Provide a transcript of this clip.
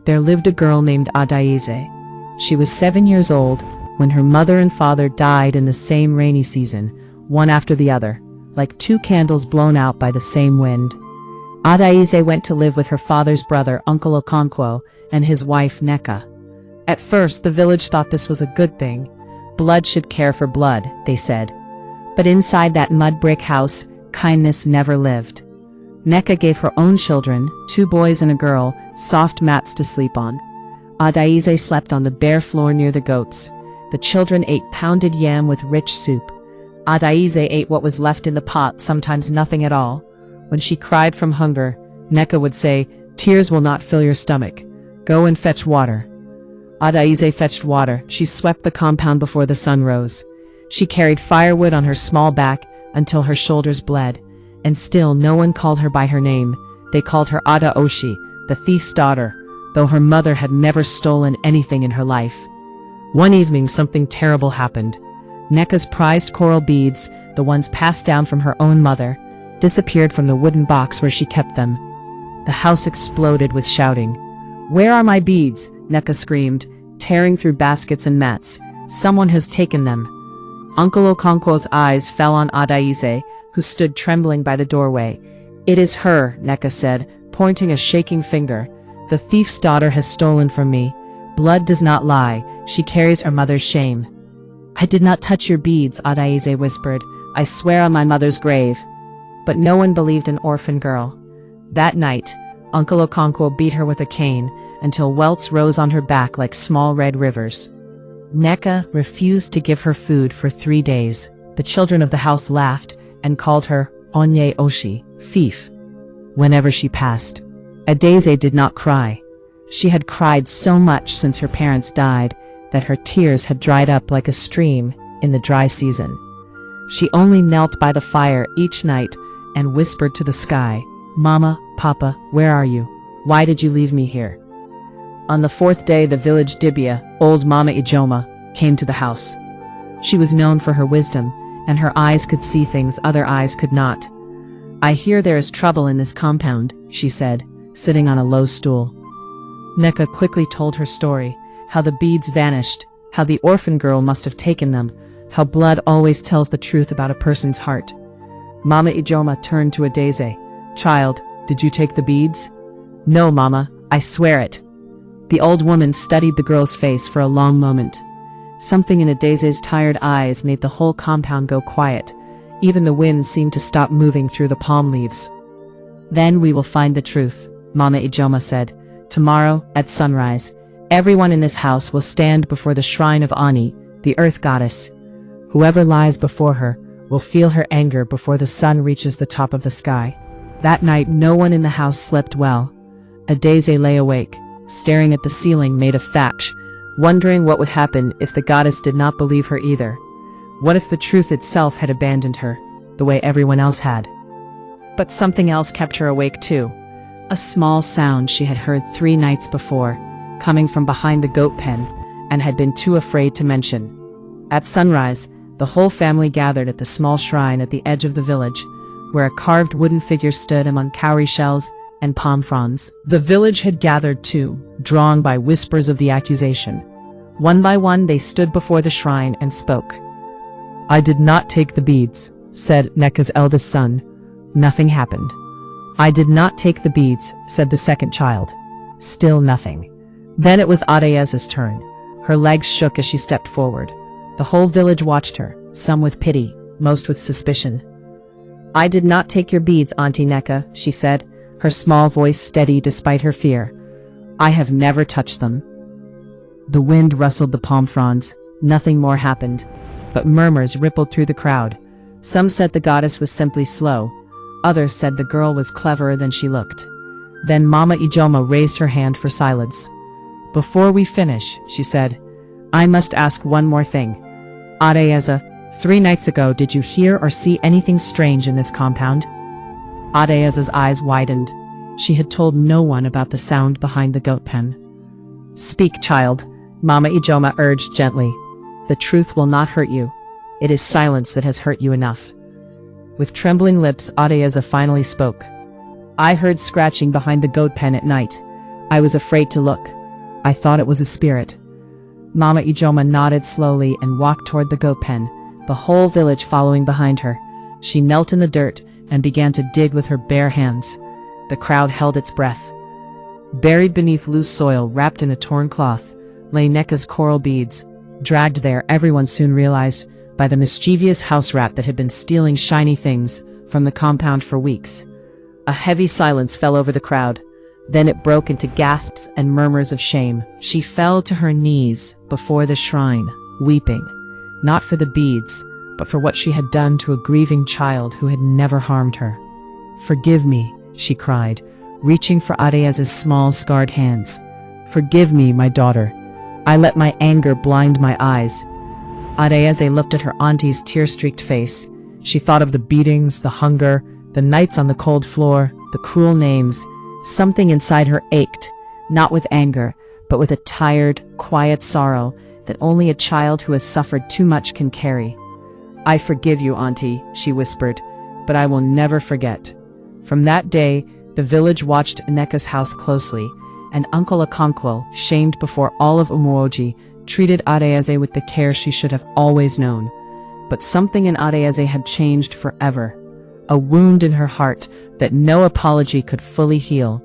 there lived a girl named Adaize. She was 7 years old when her mother and father died in the same rainy season, one after the other, like two candles blown out by the same wind. Adaize went to live with her father's brother, Uncle Okonkwo, and his wife, Neka. At first, the village thought this was a good thing. Blood should care for blood, they said. But inside that mud brick house, kindness never lived. Neka gave her own children, 2 boys and a girl, soft mats to sleep on. Adaize slept on the bare floor near the goats. The children ate pounded yam with rich soup. Adaize ate what was left in the pot, sometimes nothing at all. When she cried from hunger, Neka would say, "Tears will not fill your stomach. Go and fetch water." Adaize fetched water. She swept the compound before the sun rose. She carried firewood on her small back until her shoulders bled. And still no one called her by her name. They called her Ada Oshi, the thief's daughter, though her mother had never stolen anything in her life. One evening something terrible happened. Neka's prized coral beads, the ones passed down from her own mother, disappeared from the wooden box where she kept them. The house exploded with shouting. "Where are my beads?" Neka screamed, tearing through baskets and mats. "Someone has taken them." Uncle Okonkwo's eyes fell on Adaize, who stood trembling by the doorway. "It is her," Neka said, pointing a shaking finger. "The thief's daughter has stolen from me. Blood does not lie. She carries her mother's shame." "I did not touch your beads," Adaize whispered. "I swear on my mother's grave." But no one believed an orphan girl. That night, Uncle Okonkwo beat her with a cane until welts rose on her back like small red rivers. Neka refused to give her food for 3 days. The children of the house laughed and called her Onye Oshi, thief, whenever she passed. Adaize did not cry. She had cried so much since her parents died that her tears had dried up like a stream in the dry season. She only knelt by the fire each night and whispered to the sky, "Mama, Papa, where are you? Why did you leave me here?" On the 4th day, the village dibia, old Mama Ijoma, came to the house. She was known for her wisdom, and her eyes could see things other eyes could not. "I hear there is trouble in this compound," she said, sitting on a low stool. Neka quickly told her story, how the beads vanished, how the orphan girl must have taken them, how blood always tells the truth about a person's heart. Mama Ijoma turned to Adaize. "Child, did you take the beads?" "No, Mama, I swear it." The old woman studied the girl's face for a long moment. Something in Adaize's tired eyes made the whole compound go quiet. Even the wind seemed to stop moving through the palm leaves. "Then we will find the truth," Mama Ijoma said. "Tomorrow, at sunrise, everyone in this house will stand before the shrine of Ani, the earth goddess. Whoever lies before her will feel her anger before the sun reaches the top of the sky." That night no one in the house slept well. Adaize lay awake, staring at the ceiling made of thatch, wondering what would happen if the goddess did not believe her either. What if the truth itself had abandoned her, the way everyone else had? But something else kept her awake too. A small sound she had heard 3 nights before, coming from behind the goat pen, and had been too afraid to mention. At sunrise, the whole family gathered at the small shrine at the edge of the village, where a carved wooden figure stood among cowrie shells and palm fronds. The village had gathered too, drawn by whispers of the accusation. One by one they stood before the shrine and spoke. "I did not take the beads," said Neka's eldest son. Nothing happened. "I did not take the beads," said the second child. Still nothing. Then it was Adaize's turn. Her legs shook as she stepped forward. The whole village watched her, some with pity, most with suspicion. "I did not take your beads, Auntie Neka," she said, her small voice steady despite her fear. "I have never touched them." The wind rustled the palm fronds. Nothing more happened, but murmurs rippled through the crowd. Some said the goddess was simply slow. Others said the girl was cleverer than she looked. Then Mama Ijoma raised her hand for silence. "Before we finish," she said, "I must ask one more thing. Adaize, 3 nights ago did you hear or see anything strange in this compound?" Adaize's eyes widened. She had told no one about the sound behind the goat pen. "Speak, child," Mama Ijoma urged gently. "The truth will not hurt you. It is silence that has hurt you enough." With trembling lips, Adaize finally spoke. "I heard scratching behind the goat pen at night. I was afraid to look. I thought it was a spirit. Mama Ijoma nodded slowly and walked toward the goat pen, the whole village following behind her. She knelt in the dirt and began to dig with her bare hands. The crowd held its breath. Buried beneath loose soil, wrapped in a torn cloth, lay Neka's coral beads. Dragged there, everyone soon realized, by the mischievous house rat that had been stealing shiny things from the compound for weeks. A heavy silence fell over the crowd. Then it broke into gasps and murmurs of shame. She fell to her knees before the shrine, weeping, not for the beads, but for what she had done to a grieving child who had never harmed her. "Forgive me," she cried, reaching for Adea's small, scarred hands. "Forgive me, my daughter. I let my anger blind my eyes." Adeze looked at her auntie's tear-streaked face. She thought of the beatings, the hunger, the nights on the cold floor, the cruel names. Something inside her ached, not with anger, but with a tired, quiet sorrow that only a child who has suffered too much can carry. "I forgive you, Auntie," she whispered, "but I will never forget." From that day, the village watched Neka's house closely, and Uncle Okonkwo, shamed before all of Umuoji, treated Adeze with the care she should have always known. But something in Adeze had changed forever. A wound in her heart that no apology could fully heal.